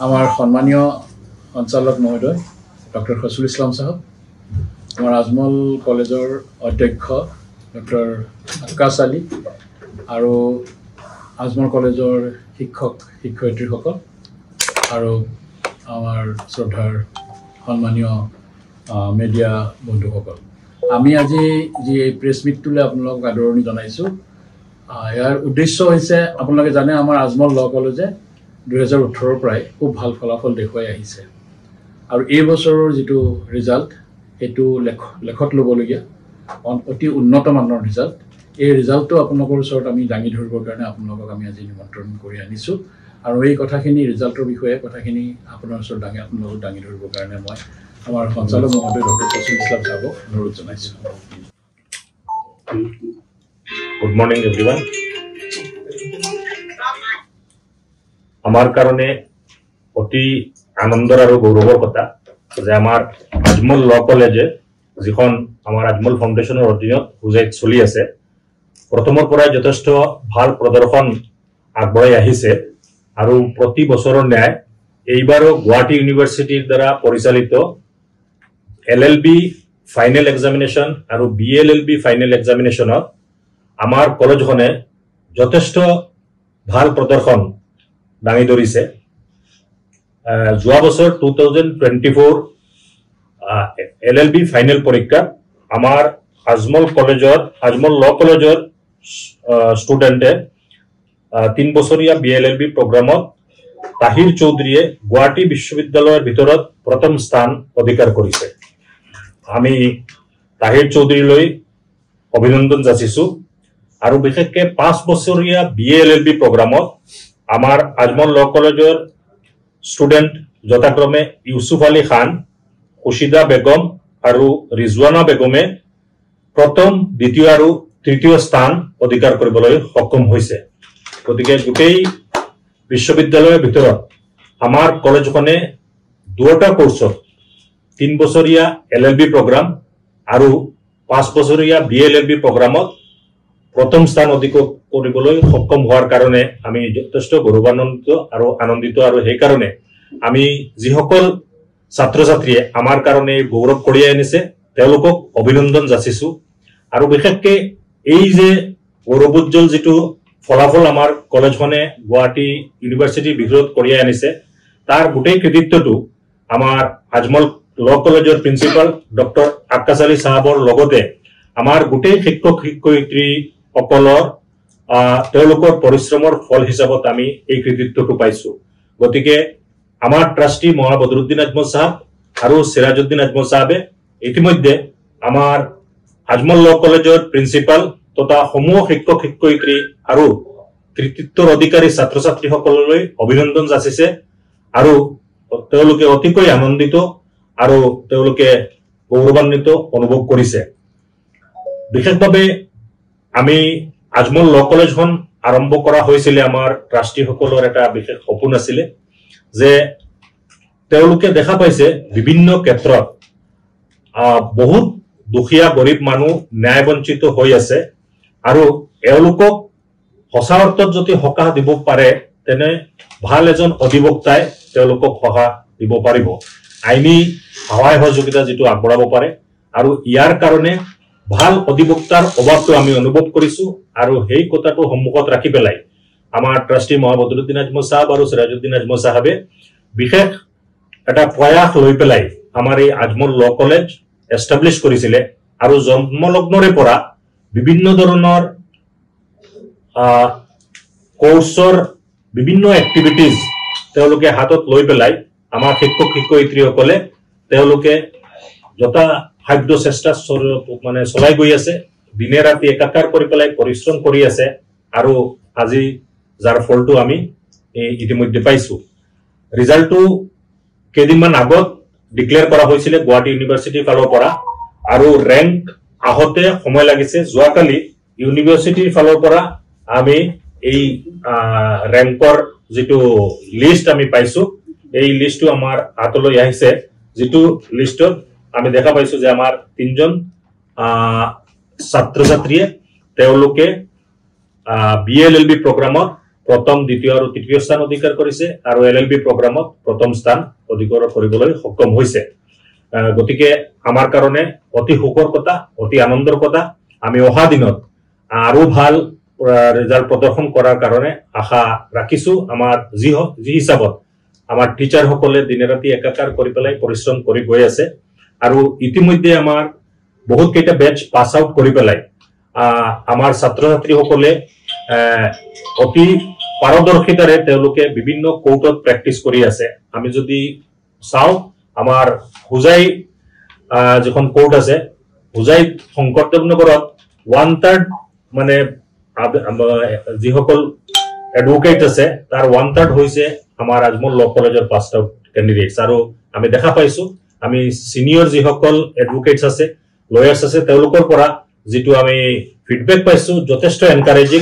আমাৰ সম্মানীয় সঞ্চালক মহোদয় ডক্টৰ ফজলুল ইসলাম সাহেব, আমাৰ আজমল কলেজৰ অধ্যক্ষ ডক্টৰ আক্কাছ আলী আৰু আজমল কলেজৰ শিক্ষক শিক্ষয়িত্ৰীসকল আৰু আমাৰ শ্ৰদ্ধাৰ সন্মানীয় মিডিয়া বন্ধুসকল, আমি আজি যি প্ৰেছ মিটটোলৈ আপোনালোকক আদৰণি জনাইছোঁ। ইয়াৰ উদ্দেশ্য হৈছে আপোনালোকে জানে আমাৰ আজমল ল কলেজে 2018 পৰাই খুব ভাল ফলাফল দেখুৱাই আহিছে আৰু এই বছৰৰ যিটো ৰিজাল্ট সেইটো লেখত ল'বলগীয়া অতি উন্নত মানৰ ৰিজাল্ট। এই ৰিজাল্টটো আপোনালোকৰ ওচৰত আমি দাঙি ধৰিবৰ কাৰণে আপোনালোকক আমি আজি নিমন্ত্ৰণ কৰি আনিছোঁ আৰু এই কথাখিনি ৰিজাল্টৰ বিষয়ে কথাখিনি আপোনাৰ ওচৰত আপোনালোকক দাঙি ধৰিবৰ কাৰণে মই আমাৰ সঞ্চালক মহোদয় ডক্টৰ ফজলুল ইছলাম সাহেবক অনুৰোধ জনাইছোঁ। Good morning এভৰিওয়ান। আমাৰ কাৰণে অতি আনন্দৰ আৰু গৌৰৱৰ কথা যে আমাৰ আজমল ল কলেজে যিখন আমাৰ আজমল ফাউণ্ডেশ্যনৰ অধীনত বুজাইত চলি আছে, প্ৰথমৰ পৰাই যথেষ্ট ভাল প্ৰদৰ্শন আগবঢ়াই আহিছে আৰু প্ৰতি বছৰৰ ন্যায় এইবাৰো গুৱাহাটী ইউনিভাৰ্চিটিৰ দ্বাৰা পৰিচালিত LLB ফাইনেল এক্সামিনেশ্যন আৰু BLLB ফাইনেল এক্সামিনেশ্যনত আমাৰ কলেজখনে যথেষ্ট ভাল প্ৰদৰ্শন দাঙি ধৰিছে। যোৱা বছৰ 2024 LLB ফাইনেল পৰীক্ষা আমাৰ আজমল ল কলেজৰ ষ্টুডেণ্টে 3 বছৰীয়া BLLB প্ৰগ্ৰামত তাহিৰ চৌধুৰীয়ে গুৱাহাটী বিশ্ববিদ্যালয়ৰ ভিতৰত প্ৰথম স্থান অধিকাৰ কৰিছে। আমি তাহিৰ চৌধুৰীলৈ অভিনন্দন যাচিছোঁ আৰু বিশেষকৈ 5 বছৰীয়া BLLB প্ৰগ্ৰামত আমাৰ আজমল ল কলেজৰ ষ্টুডেণ্ট যথাক্ৰমে ইউছুফ আলী খান, খুশিদা বেগম আৰু ৰিজৱানা বেগমে প্ৰথম, দ্বিতীয় আৰু তৃতীয় স্থান অধিকাৰ কৰিবলৈ সক্ষম হৈছে। গতিকে গোটেই বিশ্ববিদ্যালয়ৰ ভিতৰত আমাৰ কলেজখনে দুটা কোৰ্চত 3 বছৰীয়া LLB প্ৰগ্ৰাম আৰু 5 বছৰীয়া BLLB প্ৰগ্ৰামত প্ৰথম স্থান অধিকাৰ কৰিবলৈ সক্ষম হোৱাৰ কাৰণে আমি যথেষ্ট গৌৰৱান্বিত আৰু আনন্দিত। আৰু সেইকাৰণে আমি যিসকল ছাত্ৰ ছাত্ৰীয়ে আমাৰ কাৰণে গৌৰৱ কঢ়িয়াই আনিছে তেওঁলোকক অভিনন্দন যাচিছোঁ আৰু বিশেষকৈ এই যে গৌৰৱোজ্জ্বল যিটো ফলাফল আমাৰ কলেজখনে গুৱাহাটী ইউনিভাৰ্চিটিৰ ভিতৰত কঢ়িয়াই আনিছে তাৰ গোটেই কৃতিত্বটো আমাৰ আজমল ল কলেজৰ প্ৰিন্সিপাল ডক্টৰ আক্কাছ আলী সাহেবৰ লগতে আমাৰ গোটেই শিক্ষক শিক্ষয়িত্ৰীসকলৰ তেওঁলোকৰ পৰিশ্ৰমৰ ফল হিচাপত আমি এই কৃতিত্বটো পাইছোঁ। গতিকে আমাৰ ট্ৰাষ্টি মৌলানা বদৰুদ্দিন আজমল সাহেব আৰু সিৰাজউদ্দিন আজমল সাহেবে ইতিমধ্যে আমাৰ আজমল ল কলেজৰ প্ৰিন্সিপাল তথা সমূহ শিক্ষক শিক্ষয়িত্ৰী আৰু কৃতিত্বৰ অধিকাৰী ছাত্ৰ ছাত্ৰীসকললৈ অভিনন্দন যাচিছে আৰু তেওঁলোকে অতিকৈ আনন্দিত আৰু তেওঁলোকে গৌৰৱান্বিত অনুভৱ কৰিছে। বিশেষভাৱে আমি আজমল ল কলেজখন আৰম্ভ কৰা হৈছিলে আমাৰ ট্ৰাষ্টিসকলৰ এটা বিশেষ সপোন আছিলে যে তেওঁলোকে দেখা পাইছে বিভিন্ন ক্ষেত্ৰত বহুত দুখীয়া গৰীব মানুহ ন্যায় বঞ্চিত হৈ আছে আৰু এওঁলোকক সঁচা অৰ্থত যদি সকাহ দিব পাৰে তেনে ভাল এজন অধিবক্তাই তেওঁলোকক সকাহ দিব পাৰিব, আইনী সহায় সহযোগিতা যিটো আগবঢ়াব পাৰে। আৰু ইয়াৰ কাৰণে ভাল অধিবক্তাৰ অভাৱটো আমি অনুভৱ কৰিছোঁ আৰু সেই কথাটো সন্মুখত ৰাখি পেলাই আমাৰ ট্ৰাষ্টি মৌলানা বদৰুদ্দিন আজমল সাহেব আৰু সিৰাজউদ্দিন আজমল সাহেবে বিশেষ এটা প্ৰয়াস লৈ পেলাই আমাৰ এই আজমল ল কলেজ এষ্টাব্লিছ কৰিছিলে আৰু জন্মলগ্নৰে পৰা বিভিন্ন ধৰণৰ কোৰ্চৰ বিভিন্ন এক্টিভিটিজ তেওঁলোকে হাতত লৈ পেলাই আমাৰ শিক্ষক শিক্ষয়িত্ৰীসকলে তেওঁলোকে যথাসাধ্য চেষ্টা চলাই গৈ আছে, দিনে ৰাতি একাকাৰ কৰি পেলাই পৰিশ্ৰম কৰি আছে আৰু আজি যাৰ ফলটো আমি ইতিমধ্যে পাইছোঁ। ৰিজাল্টটো কেইদিনমান আগত ডিক্লেয়াৰ কৰা হৈছিলে গুৱাহাটী ইউনিভাৰ্চিটিৰ ফালৰ পৰা আৰু ৰেংক আহোঁতে সময় লাগিছে। যোৱাকালি ইউনিভাৰ্চিটিৰ ফালৰ পৰা আমি এই ৰেংকৰ যিটো লিষ্ট আমি পাইছোঁ এই লিষ্টটো আমাৰ হাতলৈ আহিছে, যিটো লিষ্টত আমি দেখা পাইছোঁ যে আমাৰ 3জন ছাত্ৰ ছাত্ৰীয়ে তেওঁলোকে BLLB প্ৰগ্ৰামত প্ৰথম দ্বিতীয় আৰু তৃতীয় স্থান অধিকাৰ কৰিছে আৰু LLB প্ৰগ্ৰামত প্ৰথম স্থান অধিকাৰ কৰিবলৈ সক্ষম হৈছে গতিকে আমাৰ কাৰণে অতি সুখৰ কথা অতি আনন্দৰ কথা আমি অহা দিনত আৰু ভাল ৰিজাল্ট প্ৰদৰ্শন কৰাৰ কাৰণে আশা ৰাখিছো আমাৰ যি হিচাপত আমাৰ টিচাৰ সকলে দিনে ৰাতি একাকাৰ কৰি পেলাই পৰিশ্ৰম কৰি গৈ আছে আৰু ইতিমধ্যে আমাৰ বহুত কেইটা বেচ পাস আউট কৰি পেলাই আমাৰ ছাত্ৰ ছাত্ৰী সকলে অতি পাৰদৰ্শিতাৰে তেওঁলোকে বিভিন্ন কোৰ্টত প্ৰেক্টিস কৰি আছে আমি যদি চাও আমাৰ হুজাই যখন কোৰ্ট আছে হুজাই শংকৰদেৱ নগৰত 1/3 মানে যি সকল এডভোকেট আছে তাৰ 1/3 হৈছে আমাৰ আজমল ল কলেজৰ পাস্ড আউট ক্যান্ডিডেটস আৰু আমি দেখা পাইছো আমি সিনিয়ৰ যি সকল এডভোকেটস আছে লয়াৰ্স আছে তেওঁলোকৰ পৰা যেটো আমি ফিডব্যাক পাইছো যথেষ্ট এনকাৰেজিং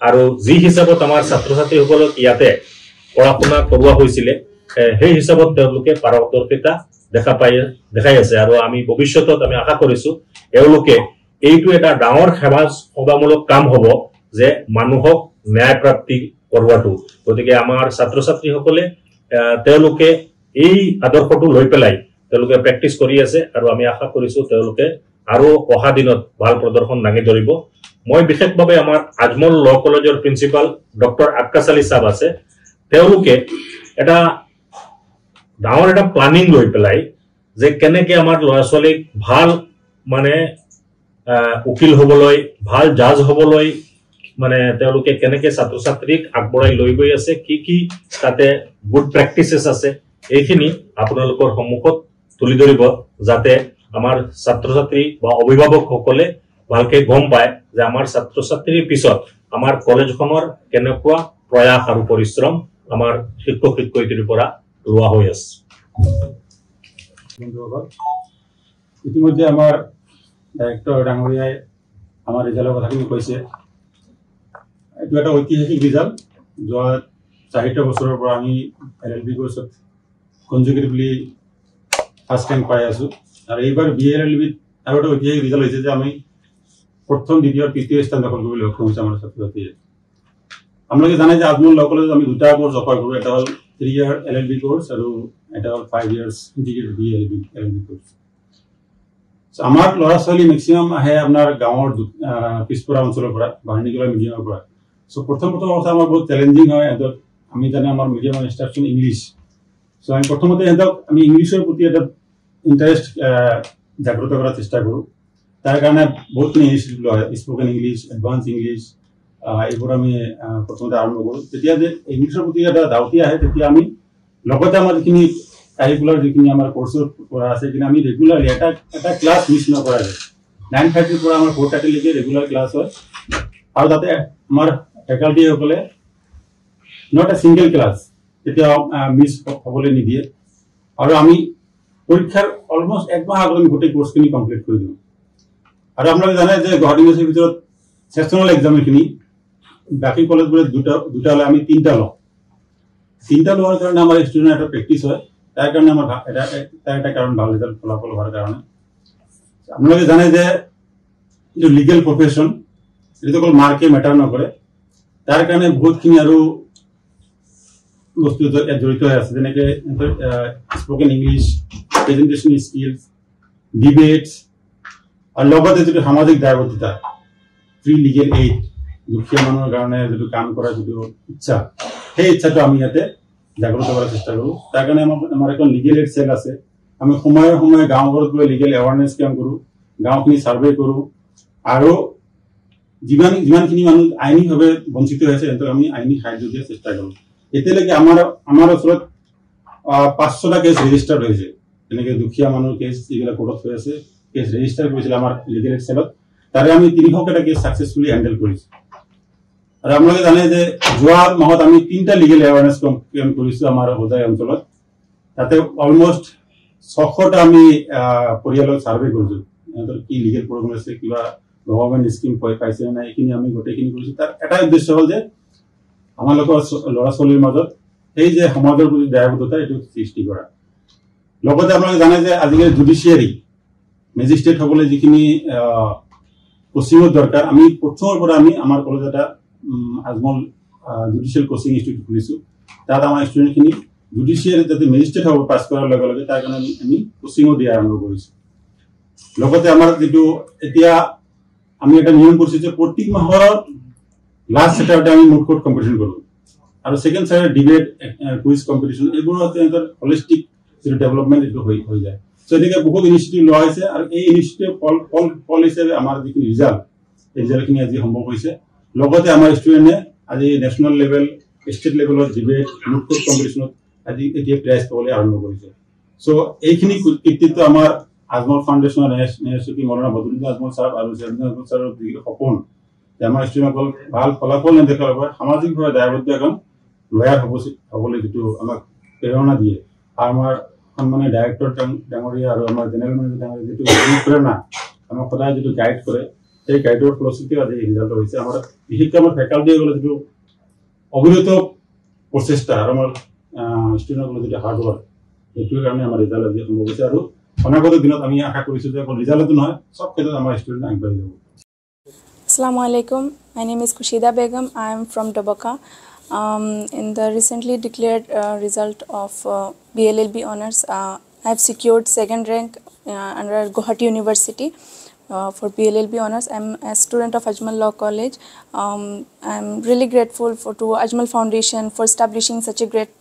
আৰু যি হিচাপত আমাৰ ছাত্ৰ ছাত্ৰী সকলক ইয়াতে পঢ়াশুনা কৰোৱা হৈছিল সেই হিচাপত তেওঁলোকে পাৰদৰ্শিতা দেখাই আছে আৰু আমি ভৱিষ্যতত আমি আশা কৰিছো এওঁলোকে এইটো এটা ডাঙৰ সেৱামূলক কাম হ'ব যে মানুহক ন্যায় প্ৰাপ্তি কৰোৱাটো গতিকে আমাৰ ছাত্ৰ ছাত্ৰী সকলে তেওঁলোকে এই আদৰ্শটো লৈ পেলাই তেওঁলোকে প্ৰেক্টিস কৰি আছে আৰু আমি আশা কৰিছো তেওঁলোকে আৰু অহা দিনত ভাল প্ৰদৰ্শন দাঙি ধৰিব মই বিশেষভাৱে আমাৰ আজমল ল কলেজৰ প্ৰিন্সিপাল ডক্টৰ আক্কাছ আলী সাহেব আছে তেওঁলোকে এটা ডাঙৰ এটা প্ল্যানিং লৈ পেলাই যে কেনেকে আমাৰ ল'ৰা ছোৱালীক ভাল মানে উকিল হ'বলৈ ভাল জাজ হ'বলৈ মানে তেওঁলোকে কেনেকে ছাত্ৰ ছাত্ৰীক আগবঢ়াই লৈ গৈ আছে কি তাতে গুড প্ৰেক্টিসেস আছে এইখিনি আপোনালোকৰ সন্মুখত তুলি ধৰিব যাতে আমাৰ ছাত্ৰ ছাত্ৰী বা অভিভাৱক সকলে ভালকে গম পায় যে আমাৰ ছাত্ৰ ছাত্ৰীৰ পিছত আমাৰ কলেজখনৰ কেনেকুৱা প্ৰয়াস আৰু পৰিশ্ৰম আমাৰ শিক্ষক শিক্ষয়িত্ৰীৰ পৰা লোৱা হৈ আছে ইতিমধ্যে আমাৰ ডাইৰেক্টৰ ডাঙৰীয়াই আমাৰ ৰিজাল্টৰ কথাখিনি কৈছে এইটো এটা ঐতিহাসিক ৰিজাল্ট যোৱা 4টা বছৰৰ পৰা আমি LLB কোৰ্সত কনজিকিউটিভলি ফাৰ্স্ট ৰ্যাঙ্ক পাই আছো আৰু এইবাৰ BLLB আৰু এটা ঐতিহাসিক ৰিজাল্ট হৈছে যে আমি প্ৰথম দ্বিতীয় তৃতীয় স্থান দখল কৰিবলৈ সক্ষম হৈছে আমাৰ ছাত্ৰ ছাত্ৰীয়ে আপোনালোকে জানে যে আজমল ল কলেজত আমি দুটা কোৰ্স অফাৰ কৰো এটা হ'ল 3 ইয়াৰ LLB কোৰ্স আৰু এটা হ'ল 5 ইয়াৰ্স ইন্টিগ্ৰেটেড BLLB কোৰ্স আমাৰ ল'ৰা ছোৱালী ম্যাক্সিমাম আহে আপোনাৰ গাঁৱৰ পিছপৰা অঞ্চলৰ পৰা বাহিনীগলা মিডিয়ামৰ পৰা সো প্ৰথম কথা আমাৰ বহুত চ্যালেঞ্জিং হয় আমি জানে আমাৰ মিডিয়াম ইনষ্ট্ৰাকচন ইংলিশ সো আমি প্ৰথমতে আমি ইংলিশৰ প্ৰতি এটা ইন্টাৰেষ্ট জাগ্ৰত কৰাৰ চেষ্টা কৰো তাৰ কাৰণে বহুত ইনিচিয়েটিভ লয় স্পোকেন ইংলিশ এডভান্স ইংলিশ এইবোৰ আমি প্ৰথমতে আৰম্ভ কৰো তেতিয়া যে ইংলিশৰ প্ৰতি এটা ধাউতি আহে তেতিয়া আমি লগতে আমাৰ যিখিনি কাৰিকুলাৰ যিখিনি আমাৰ কোৰ্সৰ পৰা আছে কিন্তু আমি ৰেগুলাৰলি এটা ক্লাছ মিছ নকৰা যায় 9:30 পৰা আমাৰ 4:30 লৈকে ৰেগুলাৰ ক্লাছ হয় আৰু তাতে আমাৰ ফেকাল্টি সকলে নট এ সিঙ্গেল ক্লাছ তেতিয়া মিছ হ'বলৈ নিদিয়ে আৰু আমি পৰীক্ষাৰ অলমোস্ট এক মাহ আগতে গোটেই কোৰ্সখিনি কমপ্লিট কৰি দিওঁ আৰু আপোনালোকে জানে যে গুৱাহাটী ইউনিভাৰ্চিটিৰ ভিতৰত সেশনাল এক্সামখিনি বাকি কলেজবোৰে দুটা লৈ আমি তিনটা লওঁ তিনটা লোৱাৰ কাৰণে আমাৰ ষ্টুডেণ্ট এটা প্ৰেক্টিস হয় তাৰ কাৰণে আমাৰ এটা কাৰণ ভাল ৰিজাল্ট ফলাফল হোৱাৰ কাৰণে আপোনালোকে জানে যে এই লিগেল প্ৰফেশন এটা অকল মাৰ্কে মেটাৰ নকৰে তাৰ কাৰণে বহুতখিনি আৰু বস্তু জড়িত হৈ আছে যেনেকে স্পোকেন ইংলিশ প্ৰেজেন্টেশন স্কিলছ ডিবেটছ আৰু লগতে যিটো সামাজিক দায়বদ্ধতা ফ্ৰী লিগেল এইড দুখীয়া মানুহৰ কাৰণে যিটো কাম কৰা যিটো ইচ্ছা সেই ইচ্ছাটো আমি ইয়াতে জাগ্ৰত কৰাৰ চেষ্টা কৰো তাৰ কাৰণে আমাৰ এখন লিগেল এইড সেল আছে আমি সময়ে সময়ে গাঁওবোৰত গৈ লিগেল এৱাৰনেছ কেম্প কৰো গাঁওখিনি সাৰ্ভে কৰো আৰু যিমানখিনি মানুহ আইনীভাৱে বঞ্চিত হৈছে তেন্তে আমি আইনী সাহায্য দিয়াৰ চেষ্টা কৰো এতিয়ালৈকে আমাৰ ওচৰত 500টা কেছ ৰেজিষ্টাৰ হৈছে যেনেকে দুখীয়া মানুহৰ কেছ যিবিলাক কোৰ্টত হৈ আছে কেছ ৰেজিষ্টাৰ কৰিছিল আমাৰ লিগেল এইড সেলত তাৰে আমি 300টা কেছ সাকসেসফুলি হ্যান্ডেল কৰিছো আৰু আপোনালোকে জানে যে যোৱা মাহত আমি 3টা লিগেল এৱাৰনেছ কেম্প কৰিছো আমাৰ হোজাই অঞ্চলত তাতে অলমোস্ট 600টা আমি পৰিয়ালক সাৰ্ভে কৰিছো এহঁতৰ কি লিগেল প্ৰব্লেম আছে কিবা গভৰ্ণমেণ্ট স্কিম পাইছে না এইখিনি আমি গোটেইখিনি কৰিছো তাৰ এটা উদ্দেশ্য হ'ল যে আমাৰ লোকৰ ল'ৰা ছোৱালীৰ মাজত এই যে সমাজৰ প্ৰতি দায়বদ্ধতা এইটো সৃষ্টি কৰা লগতে আপোনালোকে জানে যে আজিকালি জুডিচিয়াৰী মেজিষ্ট্ৰেট হ'বলৈ যিখিনি কোচিঙৰ দৰকাৰ আমি প্ৰথমৰ পৰা আমি আমাৰ কলেজ এটা আজমল জুডিচিয়েল কোচিং ইনষ্টিটিউট খুলিছোঁ তাত আমাৰ ষ্টুডেণ্টখিনি জুডিচিয়েল যাতে মেজিষ্ট্ৰেট হ'ব পাছ কৰাৰ লগে লগে তাৰ কাৰণে আমি কোচিঙো দিয়া আৰম্ভ কৰিছোঁ লগতে আমাৰ যেটো এতিয়া আমি এটা নিয়ম কৰিছোঁ যে প্ৰত্যেক মাহৰ লাষ্ট ছেটাৰডে আমি মুড কোৰ্ট কম্পিটিশ্যন কৰোঁ আৰু second Saturday debate quiz competition এইবোৰত এটা হলিষ্টিক যেটো ডেভেলপমেণ্ট এইটো হৈ যায় সো এনেকৈ বহুত ইনিচিয়েটিভ লোৱা হৈছে আৰু এই ইনিচিয়েটিভ ফল হিচাপে আমাৰ যিখিনি ৰিজাল্টখিনি আজি সম্ভৱ হৈছে লগতে আমাৰ ষ্টুডেণ্টে আজি নেশ্যনেল লেভেল ষ্টেট লেভেলৰ ডিবেট মুড কোৰ্ট কম্পিটিশ্যনত আজি এতিয়া প্ৰাইজ পাবলৈ আৰম্ভ কৰিছে সো এইখিনি কৃতিত্ব আমাৰ আজমল ফাউণ্ডেশ্যনৰ নেহৰুচুকি মৌলানা বদৰুদ্দিন আজমল ছাৰ আৰু জেমুদ্দিন আজমল ছাৰৰ যিটো সপোন যে আমাৰ ষ্টুডেণ্টসকল ভাল ফলাফল নেদেখাৰ বাবে সামাজিকভাৱে দায়বদ্ধ এজন লয়াৰ হ'বলৈ যিটো আমাক প্ৰেৰণা দিয়ে আৰু আমাৰ সন্মানীয় ডাইৰেক্টৰ ডাঙৰীয়া আৰু আমাৰ জেনেৰেল মেনেজাৰ ডাঙৰীয়া যিটো প্ৰেৰণা আমাক সদায় যিটো গাইড কৰে সেই গাইডৰ ফলশ্ৰুতিও আজি ৰিজাল্ট হৈছে আমাৰ বিশেষকৈ আমাৰ ফেকাল্টিসকলে যিটো অবিৰত প্ৰচেষ্টা আৰু আমাৰ ষ্টুডেণ্টসকলৰ যিটো হাৰ্ড ৱৰ্ক সেইটোৰ কাৰণে আমাৰ ৰিজাল্ট আজি সম্ভৱ হৈছে আৰু অনাগত দিনত আমি আশা কৰিছোঁ যে অকল ৰিজাল্টটো নহয় সব ক্ষেত্ৰত আমাৰ ষ্টুডেণ্ট আগবাঢ়ি যাব Assalamu alaikum. My name is Kushida Begum. I am from Doboka. In the recently declared result of BLLB honors, I have secured second rank under Guwahati University for BLLB honors. I am a student of Ajmal Law College. I am really grateful to Ajmal Foundation for establishing such a great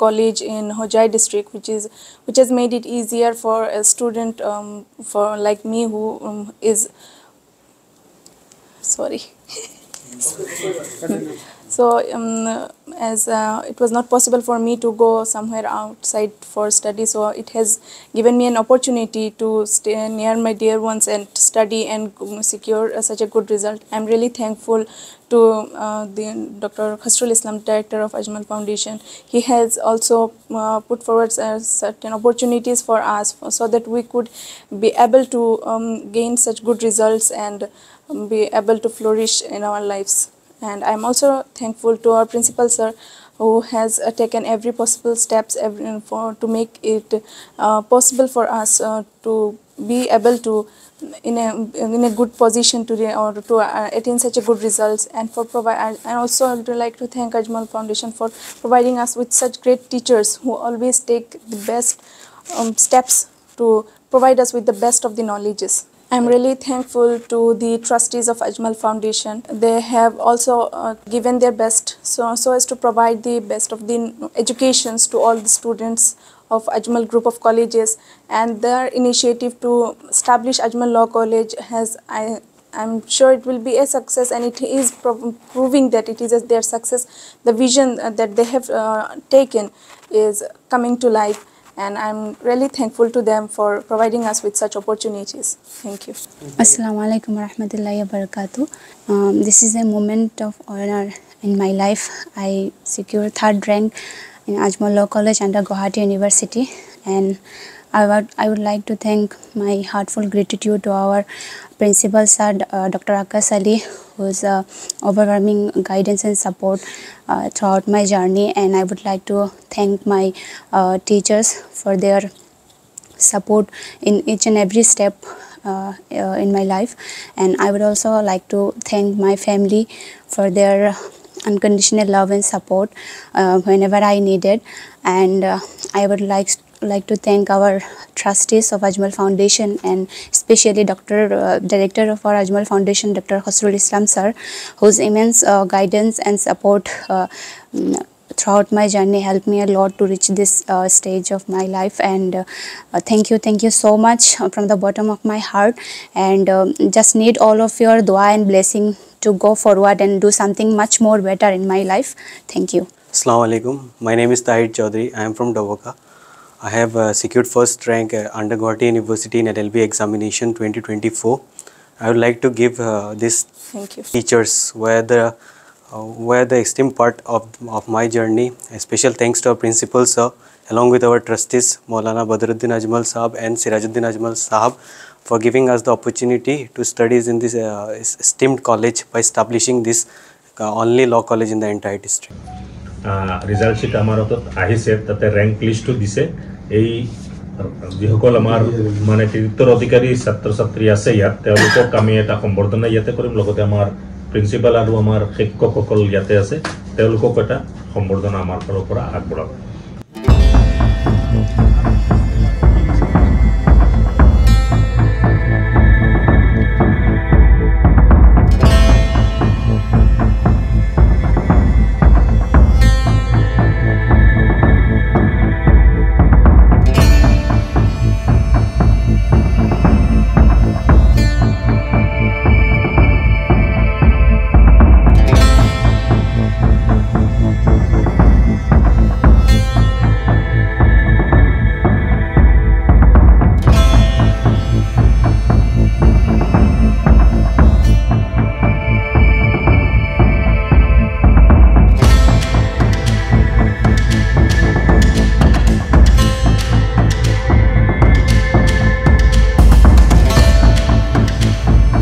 college in Hojai district, which has made it easier for a student for like me who is sorry. So as it was not possible for me to go somewhere outside for study, so it has given me an opportunity to stay near my dear ones and study and secure such a good result. I'm really thankful to Dr. Khasrul Islam, director of Ajmal Foundation. He has also put forward certain opportunities for us so that we could be able to gain such good results and be able to flourish in our lives. And I'm also thankful to our principal sir, who has taken every possible steps to make it possible for us to be able to in a good position today or to attain such a good results. And for I also would like to thank Ajmal Foundation for providing us with such great teachers who always take the best steps to provide us with the best of the knowledges. I'm really thankful to the trustees of Ajmal Foundation. They have also given their best so as to provide the best of the educations to all the students of Ajmal group of colleges, and their initiative to establish Ajmal Law College I'm sure it will be a success, and it is proving that it is their success. The vision that they have taken is coming to life. And I'm really thankful to them for providing us with such opportunities. Thank you. Assalamu alaikum wa rahmatullahi wa barakatuh. This is a moment of honor in my life. I secured third rank in Ajmal Law College under Guwahati University, and I would like to thank my heartful gratitude to our principal sir, Dr. Akas Ali, whose overwhelming guidance and support throughout my journey. And I would like to thank my teachers for their support in each and every step in my life. And I would also like to thank my family for their unconditional love and support whenever I needed. And I would like to thank our trustees of Ajmal Foundation, and especially director of our Ajmal Foundation, Dr. Khasrul Islam sir, whose immense guidance and support throughout my journey helped me a lot to reach this stage of my life. And thank you so much from the bottom of my heart, and just need all of your dua and blessing to go forward and do something much more better in my life. Thank you. Assalamu alaikum. My name is Tahir Chaudhary. I am from Doboka. I have secured first rank under Guwahati University in LLB examination 2024. I would like to give this teachers were the esteemed part of my journey. A special thanks to our principal sir, along with our trustees Maulana Badruddin Ajmal Sahab and Sirajuddin Ajmal Sahab, for giving us the opportunity to study in this esteemed college by establishing this only law college in the entire district. Result sheet আমাৰ হাতত আহিছে, তাতে rank লিষ্টটো দিছে। এই যিসকল আমাৰ মানে তিৰুত্তৰ অধিকাৰী ছাত্ৰ ছাত্ৰী আছে ইয়াত, তেওঁলোকক আমি এটা সম্বৰ্ধনা ইয়াতে কৰিম, লগতে আমাৰ প্ৰিন্সিপাল আৰু আমাৰ শিক্ষকসকল ইয়াতে আছে। তেওঁলোকক এটা সম্বৰ্ধনা আমাৰ ফালৰ পৰা আগবঢ়াব।